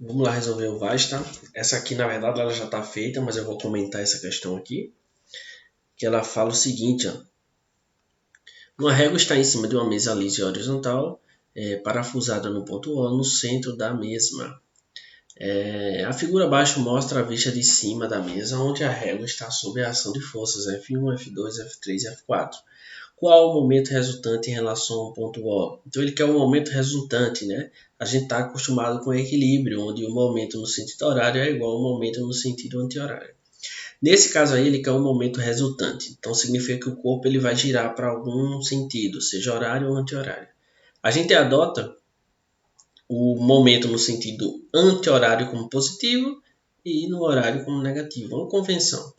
Vamos lá resolver o VAS, tá? Essa aqui, na verdade, ela já está feita, mas eu vou comentar essa questão aqui. Que ela fala o seguinte, ó. Uma régua está em cima de uma mesa lisa e horizontal, parafusada no ponto O no centro da mesma. A figura abaixo mostra a vista de cima da mesa, onde a régua está sob a ação de forças F1, F2, F3 e F4. Qual o momento resultante em relação ao ponto O? Então ele quer o momento resultante, né? A gente está acostumado com equilíbrio, onde o momento no sentido horário é igual ao momento no sentido anti-horário. Nesse caso aí, ele quer um momento resultante. Então significa que o corpo ele vai girar para algum sentido, seja horário ou anti-horário. A gente adota o momento no sentido anti-horário como positivo e no horário como negativo. Uma convenção.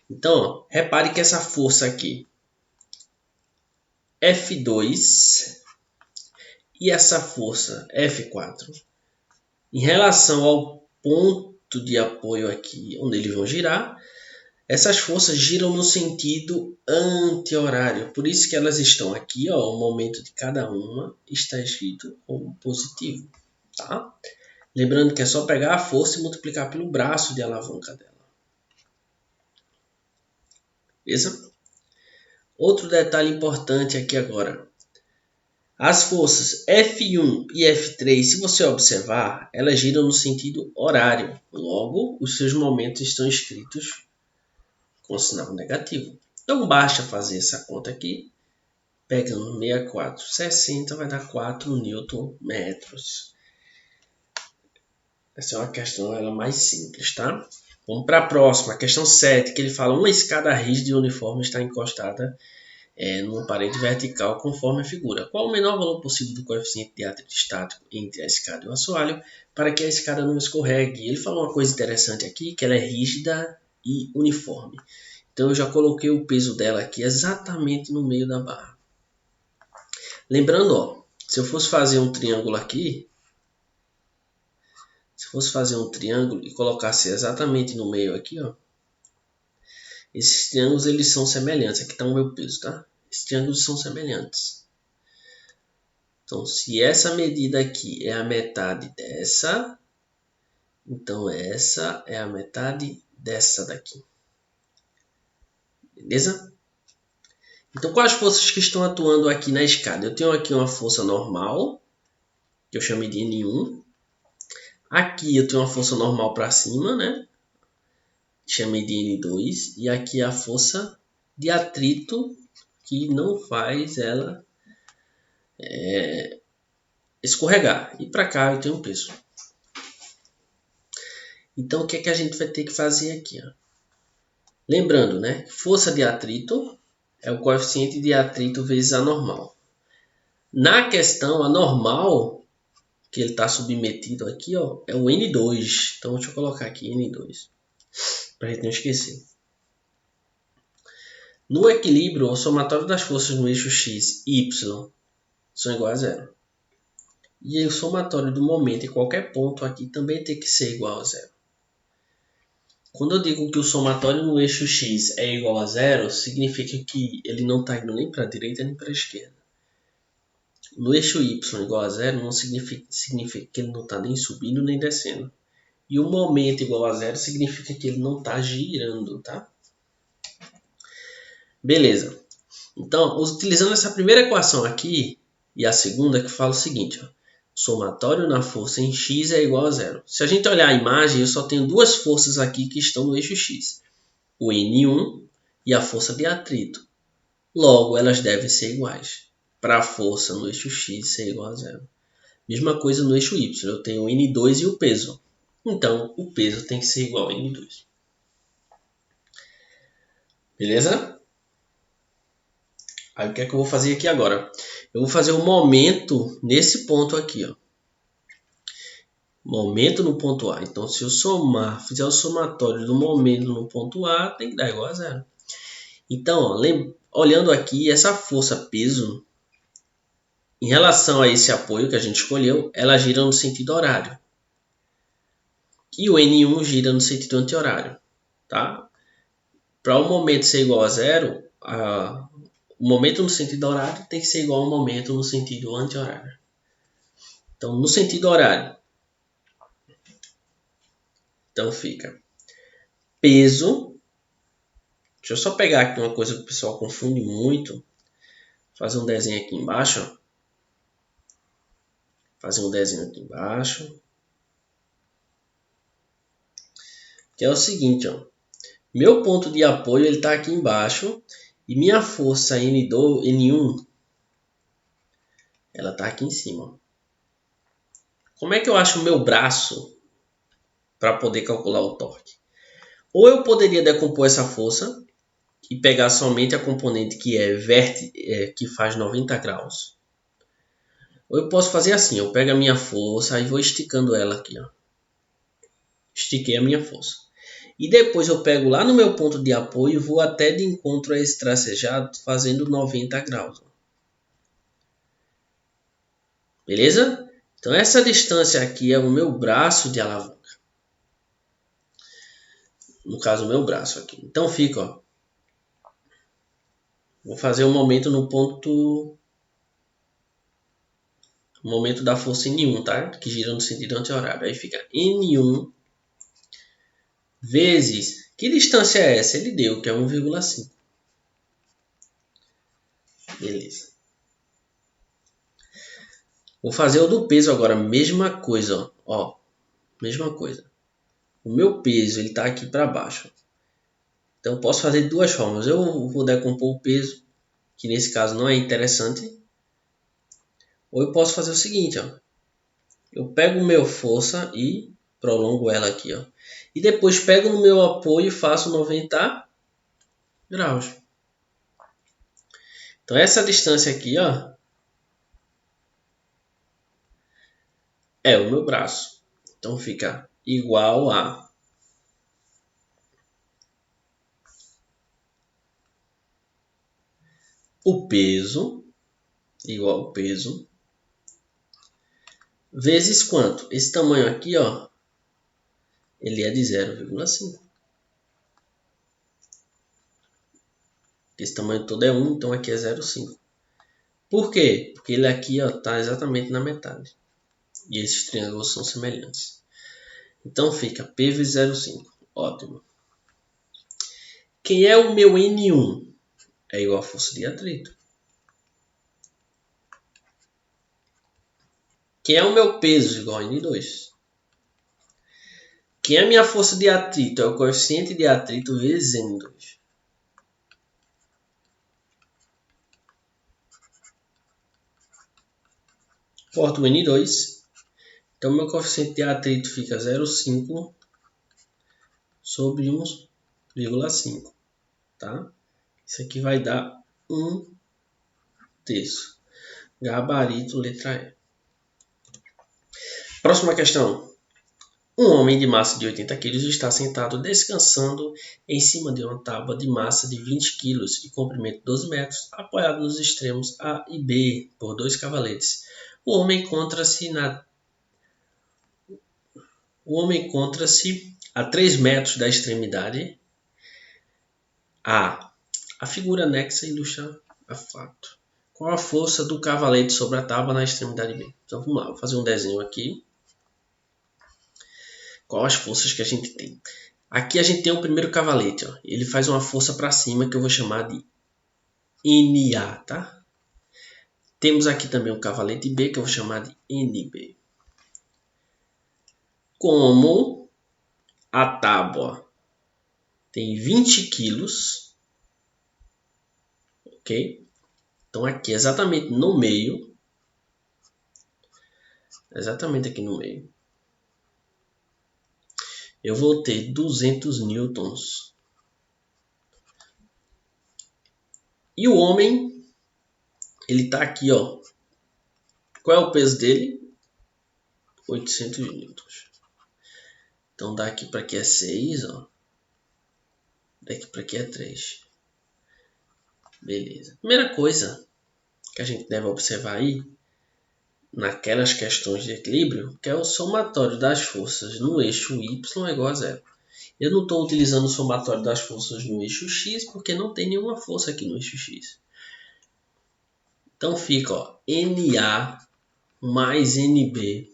Então, ó, repare que essa força aqui, F2, e essa força F4, em relação ao ponto de apoio aqui, onde eles vão girar, essas forças giram no sentido anti-horário. Por isso que elas estão aqui, ó, o momento de cada uma está escrito como positivo. Tá? Lembrando que é só pegar a força e multiplicar pelo braço de alavanca dela. Beleza? Outro detalhe importante aqui agora. As forças F1 e F3, se você observar, elas giram no sentido horário. Logo, os seus momentos estão escritos com sinal negativo. Então, basta fazer essa conta aqui. Pegando 64, 60 vai dar 4 Nm. Essa é uma questão ela mais simples, tá? Vamos para a próxima, a questão 7, que ele fala uma escada rígida e uniforme está encostada numa parede vertical conforme a figura. Qual o menor valor possível do coeficiente de atrito estático entre a escada e o assoalho para que a escada não escorregue? Ele falou uma coisa interessante aqui, que ela é rígida e uniforme. Então eu já coloquei o peso dela aqui exatamente no meio da barra. Lembrando, ó, se eu fosse fazer um triângulo aqui, e colocasse exatamente no meio aqui, ó, esses triângulos eles são semelhantes. Aqui está o meu peso, tá? Esses triângulos são semelhantes. Então, se essa medida aqui é a metade dessa, então essa é a metade dessa daqui. Beleza? Então, quais forças que estão atuando aqui na escada? Eu tenho aqui uma força normal, que eu chamei de N1. Aqui eu tenho uma força normal para cima, né? Chamei de N2. E aqui a força de atrito, que não faz ela escorregar. E para cá eu tenho um peso. Então, o que é que a gente vai ter que fazer aqui? Ó? Lembrando, né? Força de atrito é o coeficiente de atrito vezes a normal. Na questão, a normal que ele está submetido aqui, ó, é o N2. Então, deixa eu colocar aqui N2, para a gente não esquecer. No equilíbrio, o somatório das forças no eixo x e y são iguais a zero. E o somatório do momento em qualquer ponto aqui também tem que ser igual a zero. Quando eu digo que o somatório no eixo x é igual a zero, significa que ele não está indo nem para a direita nem para a esquerda. No eixo y igual a zero não significa que ele não está nem subindo nem descendo. E o momento igual a zero significa que ele não está girando, tá? Beleza. Então, utilizando essa primeira equação aqui e a segunda que fala o seguinte, ó, somatório na força em x é igual a zero. Se a gente olhar a imagem, eu só tenho duas forças aqui que estão no eixo x. O N1 e a força de atrito. Logo, elas devem ser iguais. Para a força no eixo x ser igual a zero. Mesma coisa no eixo y. Eu tenho o N2 e o peso. Então, o peso tem que ser igual a N2. Beleza? Aí o que é que eu vou fazer aqui agora? Eu vou fazer o momento nesse ponto aqui, ó. Momento no ponto A. Então, se eu fizer o somatório do momento no ponto A, tem que dar igual a zero. Então, ó, olhando aqui, essa força peso, em relação a esse apoio que a gente escolheu, ela gira no sentido horário. E o N1 gira no sentido anti-horário. Tá? Para o momento ser igual a zero, o momento no sentido horário tem que ser igual ao momento no sentido anti-horário. Então, no sentido horário, Então fica peso. Deixa eu só pegar aqui uma coisa que o pessoal confunde muito. Fazer um desenho aqui embaixo. Ó. Fazer um desenho aqui embaixo. Que é o seguinte, ó. Meu ponto de apoio ele está aqui embaixo. E minha força N1 ela está aqui em cima. Como é que eu acho o meu braço para poder calcular o torque? Ou eu poderia decompor essa força e pegar somente a componente que que faz 90 graus. Ou eu posso fazer assim, eu pego a minha força e vou esticando ela aqui. Ó. Estiquei a minha força. E depois eu pego lá no meu ponto de apoio e vou até de encontro a esse tracejado fazendo 90 graus. Beleza? Então essa distância aqui é o meu braço de alavanca. No caso, o meu braço aqui. Então fica, ó. Vou fazer um momento no ponto... O momento da força N1, tá? Que gira no sentido anti-horário. Aí fica N1 vezes... Que distância é essa? Ele deu, que é 1,5. Beleza. Vou fazer o do peso agora. Mesma coisa, ó. Mesma coisa. O meu peso, ele tá aqui para baixo. Então, eu posso fazer de duas formas. Eu vou decompor o peso, que nesse caso não é interessante. Ou eu posso fazer o seguinte, ó. Eu pego o meu força e prolongo ela aqui, ó. E depois pego no meu apoio e faço 90 graus. Então essa distância aqui, ó, é o meu braço. Então fica igual a o peso, igual ao peso, vezes quanto? Esse tamanho aqui, ó, ele é de 0,5. Esse tamanho todo é 1, então aqui é 0,5. Por quê? Porque ele aqui está exatamente na metade. E esses triângulos são semelhantes. Então fica P vezes 0,5. Ótimo. Quem é o meu N1? É igual a força de atrito. Quem é o meu peso? Igual a N2. Quem é a minha força de atrito? É o coeficiente de atrito vezes N2. Corto o N2. Então, meu coeficiente de atrito fica 0,5 sobre 1,5. Tá? Isso aqui vai dar 1/3. Gabarito, letra E. Próxima questão. Um homem de massa de 80 kg está sentado descansando em cima de uma tábua de massa de 20 kg e comprimento 12 metros, apoiado nos extremos A e B por 2 cavaletes. O homem encontra-se a 3 metros da extremidade A. A figura anexa ilustra a fato. Qual a força do cavalete sobre a tábua na extremidade B? Então vamos lá, vou fazer um desenho aqui. Qual as forças que a gente tem? Aqui a gente tem o primeiro cavalete. Ó. Ele faz uma força para cima que eu vou chamar de NA. Tá? Temos aqui também o cavalete B que eu vou chamar de NB. Como a tábua tem 20 quilos, ok? Então aqui exatamente no meio, exatamente aqui no meio, eu vou ter 200 newtons. E o homem, ele está aqui, ó. Qual é o peso dele? 800 newtons. Então daqui para aqui é 6, ó. Daqui para aqui é 3. Beleza. Primeira coisa que a gente deve observar aí, naquelas questões de equilíbrio, que é o somatório das forças no eixo Y é igual a 0. Eu não estou utilizando o somatório das forças no eixo X, porque não tem nenhuma força aqui no eixo X. Então fica, ó, NA mais NB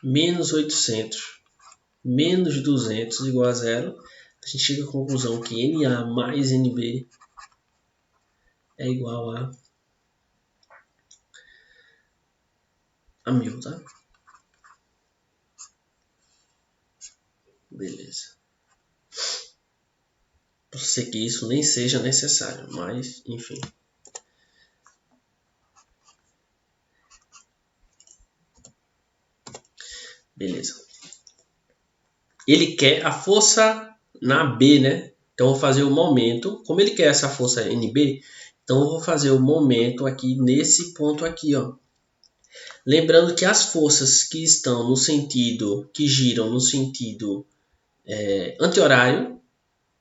menos 800 menos 200 igual a zero, a gente chega à conclusão que NA mais NB é igual a 1000, tá? Beleza. Pode ser que isso nem seja necessário, mas enfim. Beleza. Ele quer a força na B, né? Então eu vou fazer o momento. Como ele quer essa força NB, então eu vou fazer o momento aqui nesse ponto aqui, ó. Lembrando que as forças que estão no sentido, que giram no sentido anti-horário,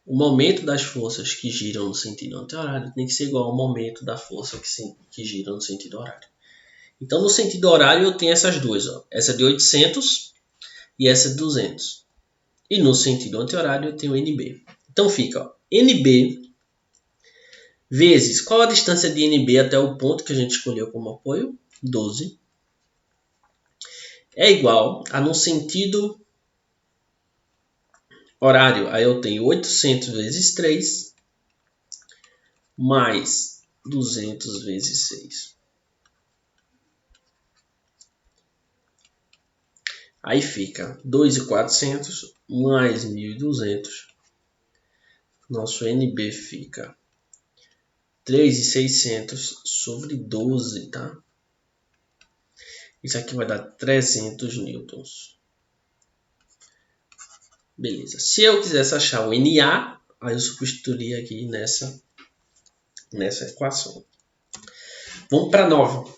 o momento das forças que giram no sentido anti-horário tem que ser igual ao momento da força que gira no sentido horário. Então, no sentido horário, eu tenho essas duas, ó. Essa de 800 e essa de 200. E no sentido anti-horário, eu tenho NB. Então, fica ó, NB vezes qual a distância de NB até o ponto que a gente escolheu como apoio? 12. É igual a no sentido horário. Aí eu tenho 800 vezes 3 mais 200 vezes 6. Aí fica 2.400 mais 1.200. Nosso NB fica 3.600 sobre 12, tá? Isso aqui vai dar 300 newtons. Beleza. Se eu quisesse achar o NA, aí eu substituiria aqui nessa equação. Vamos para 9.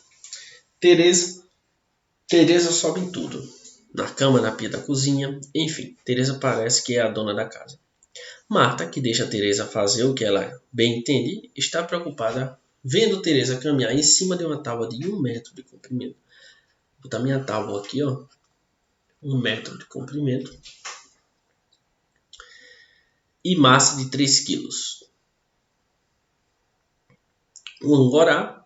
Tereza sobe em tudo. Na cama, na pia da cozinha, enfim, Tereza parece que é a dona da casa. Marta, que deixa Tereza fazer o que ela bem entende, está preocupada vendo Tereza caminhar em cima de uma tábua de 1 metro de comprimento. Vou botar minha tábua aqui, ó, 1 metro de comprimento e massa de 3 quilos. O angorá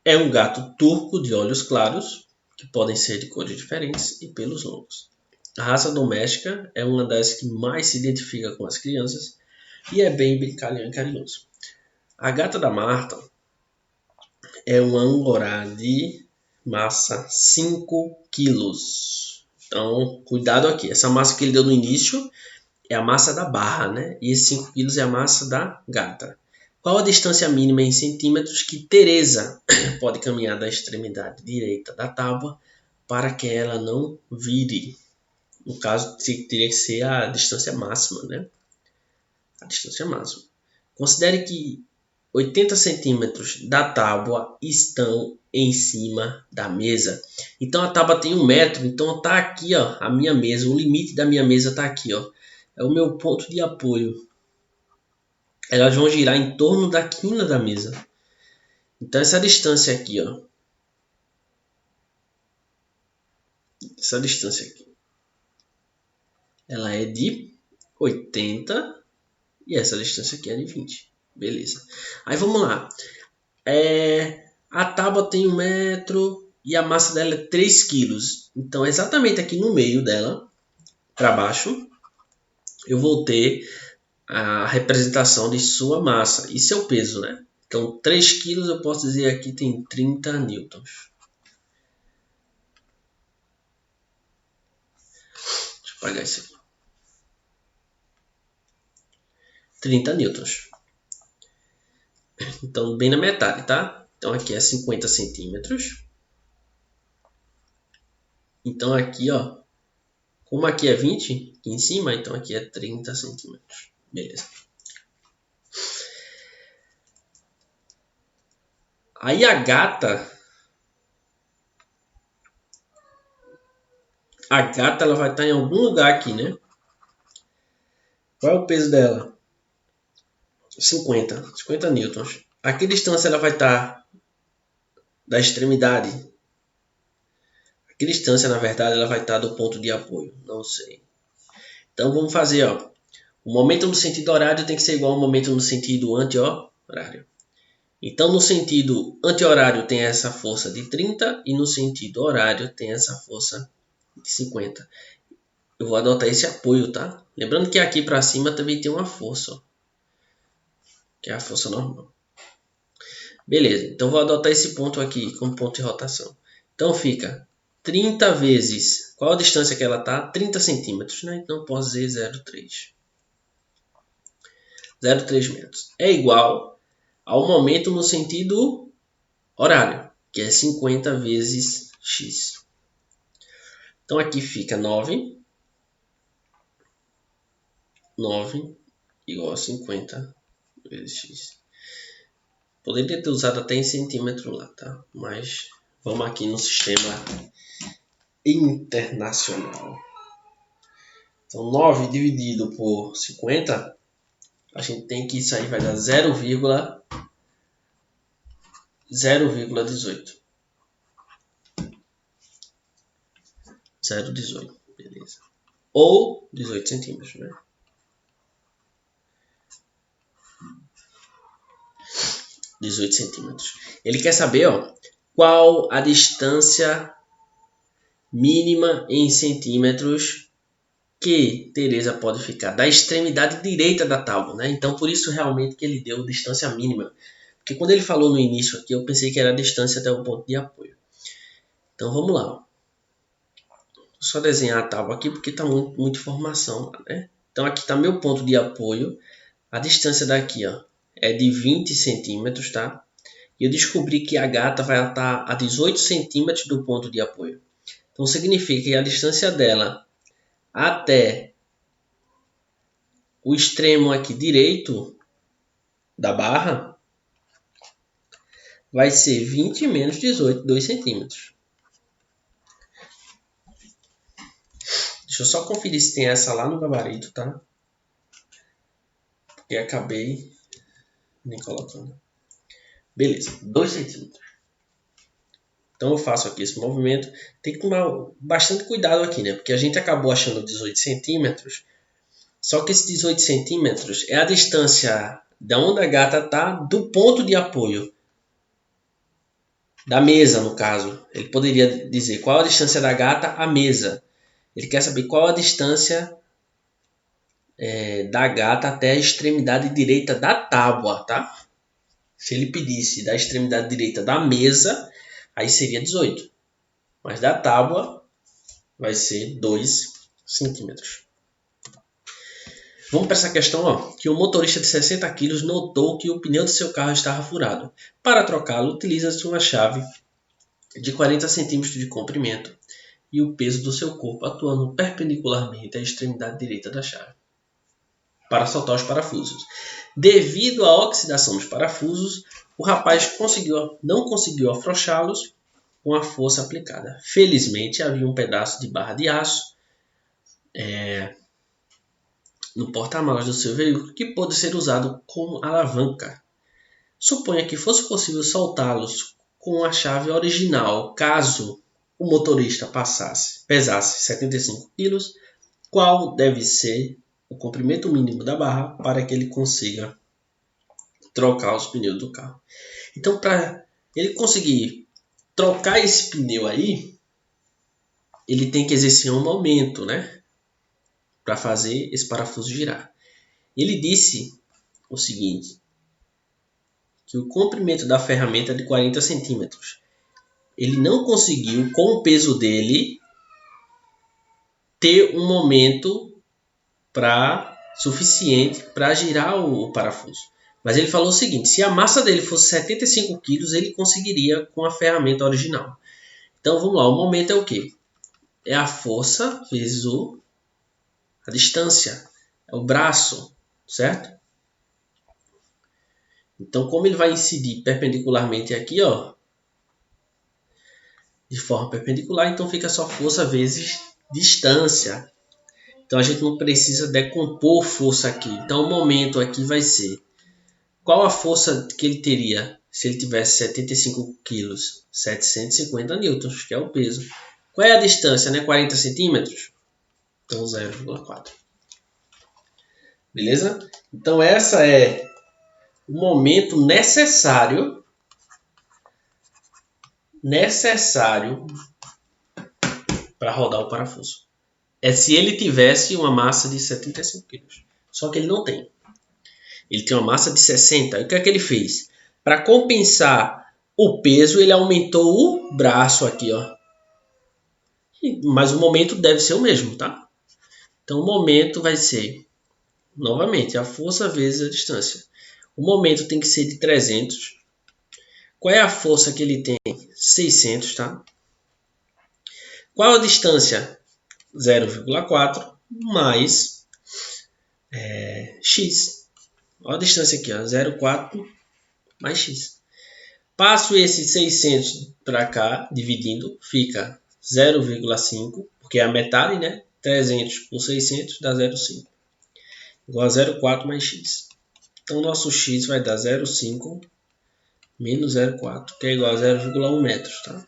é um gato turco de olhos claros, que podem ser de cores diferentes e pelos longos. A raça doméstica é uma das que mais se identifica com as crianças e é bem brincalhão e carinhoso. A gata da Marta é um angorá de massa 5 quilos. Então, cuidado aqui. Essa massa que ele deu no início é a massa da barra, né? E esses 5 quilos é a massa da gata. Qual a distância mínima em centímetros que Teresa pode caminhar da extremidade direita da tábua para que ela não vire? No caso, teria que ser a distância máxima, né? A distância máxima. Considere que 80 centímetros da tábua estão em cima da mesa. Então a tábua tem 1 metro, então está aqui, ó, a minha mesa. O limite da minha mesa está aqui, ó. É o meu ponto de apoio. Elas vão girar em torno da quina da mesa. Então essa distância aqui, ó. Essa distância aqui. Ela é de 80 e essa distância aqui é de 20. Beleza. Aí vamos lá. A tábua tem 1 metro e a massa dela é 3 quilos. Então exatamente aqui no meio dela, para baixo, eu vou ter a representação de sua massa e seu peso, né? Então 3 quilos eu posso dizer aqui tem 30 newtons. Deixa eu apagar isso aqui. 30 newtons. Então bem na metade, tá? Então aqui é 50 centímetros. Então aqui, ó, como aqui é 20 aqui em cima, então aqui é 30 centímetros. Beleza. Aí a gata ela vai estar em algum lugar aqui, né? Qual é o peso dela? 50 newtons. A que distância ela vai estar da extremidade? A que distância, na verdade, ela vai estar do ponto de apoio? Não sei. Então vamos fazer, ó. O momento no sentido horário tem que ser igual ao momento no sentido anti-horário. Então, no sentido anti-horário tem essa força de 30 e no sentido horário tem essa força de 50. eu vou adotar esse apoio, tá? Lembrando que aqui para cima também tem uma força, ó, que é a força normal. Beleza, então vou adotar esse ponto aqui como ponto de rotação. Então fica 30 vezes, qual a distância que ela está? 30 centímetros, né? Então posso dizer 0,3. 0,3 metros. É igual ao momento no sentido horário, que é 50 vezes x. Então aqui fica 9 igual a 50 vezes x. Poderia ter usado até em centímetro lá, tá? Mas vamos aqui no sistema internacional. Então 9 dividido por 50, a gente tem que isso aí vai dar 0,18. Beleza. Ou 18 centímetros, né? Ele quer saber, ó, qual a distância mínima em centímetros que Teresa pode ficar da extremidade direita da tábua, né? Então, por isso realmente que ele deu distância mínima. Porque quando ele falou no início aqui, eu pensei que era a distância até o ponto de apoio. Então, vamos lá. Ó. Vou só desenhar a tábua aqui porque está muita informação, né? Então, aqui está meu ponto de apoio. A distância daqui, ó, é de 20 centímetros, tá? E eu descobri que a gata vai estar a 18 centímetros do ponto de apoio. Então, significa que a distância dela até o extremo aqui direito da barra vai ser 20 menos 18, 2 centímetros. Deixa eu só conferir se tem essa lá no gabarito, tá? Porque acabei nem colocando. Beleza, 2 centímetros. Então eu faço aqui esse movimento. Tem que tomar bastante cuidado aqui, né? Porque a gente acabou achando 18 centímetros. Só que esse 18 centímetros é a distância da onde a gata está do ponto de apoio. Da mesa, no caso. Ele poderia dizer qual a distância da gata à mesa. Ele quer saber qual a distância da gata até a extremidade direita da tábua, tá? Se ele pedisse da extremidade direita da mesa, aí seria 18. Mas da tábua vai ser 2 centímetros. Vamos para essa questão, ó, que o motorista de 60 kg notou que o pneu do seu carro estava furado. Para trocá-lo, utiliza-se uma chave de 40 centímetros de comprimento e o peso do seu corpo atuando perpendicularmente à extremidade direita da chave para soltar os parafusos. Devido à oxidação dos parafusos, o rapaz não conseguiu afrouxá-los com a força aplicada. Felizmente, havia um pedaço de barra de aço no porta-malas do seu veículo que pôde ser usado como alavanca. Suponha que fosse possível soltá-los com a chave original, caso o motorista pesasse 75 kg, qual deve ser o comprimento mínimo da barra para que ele consiga trocar os pneus do carro. Então, para ele conseguir trocar esse pneu aí, ele tem que exercer um momento, né? Para fazer esse parafuso girar. Ele disse o seguinte, que o comprimento da ferramenta é de 40 centímetros. Ele não conseguiu, com o peso dele, ter um momento suficiente para girar o parafuso. Mas ele falou o seguinte, se a massa dele fosse 75 kg, ele conseguiria com a ferramenta original. Então vamos lá, o momento é o quê? É a força vezes a distância, é o braço, certo? Então como ele vai incidir perpendicularmente aqui, ó, de forma perpendicular, então fica só força vezes distância. Então a gente não precisa decompor força aqui. Então o momento aqui vai ser qual a força que ele teria se ele tivesse 75 kg? 750 newtons, que é o peso. Qual é a distância, né? 40 centímetros? Então 0,4. Beleza? Então essa é o momento necessário para rodar o parafuso. é se ele tivesse uma massa de 75 quilos. Só que ele não tem. Ele tem uma massa de 60. E o que é que ele fez? Para compensar o peso, ele aumentou o braço aqui, ó. Mas o momento deve ser o mesmo, tá? Então o momento vai ser, novamente, a força vezes a distância. O momento tem que ser de 300. Qual é a força que ele tem? 600, tá? Qual a distância? 0,4 mais x. Olha a distância aqui, ó, 0,4 mais x. Passo esse 600 para cá, dividindo, fica 0,5, porque é a metade, né? 300 por 600 dá 0,5. Igual a 0,4 mais x. Então, nosso x vai dar 0,5 menos 0,4, que é igual a 0,1 metros, tá?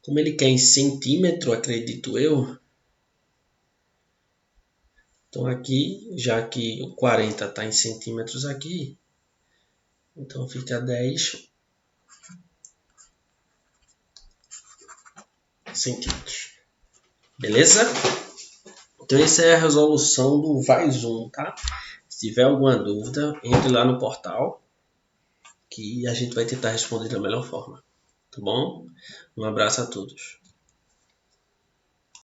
Como ele quer em centímetro, acredito eu. Então aqui, já que o 40 está em centímetros aqui, então fica 10 centímetros. Beleza? Então essa é a resolução do Vai Zoom, tá? Se tiver alguma dúvida, entre lá no portal que a gente vai tentar responder da melhor forma. Tá bom? Um abraço a todos.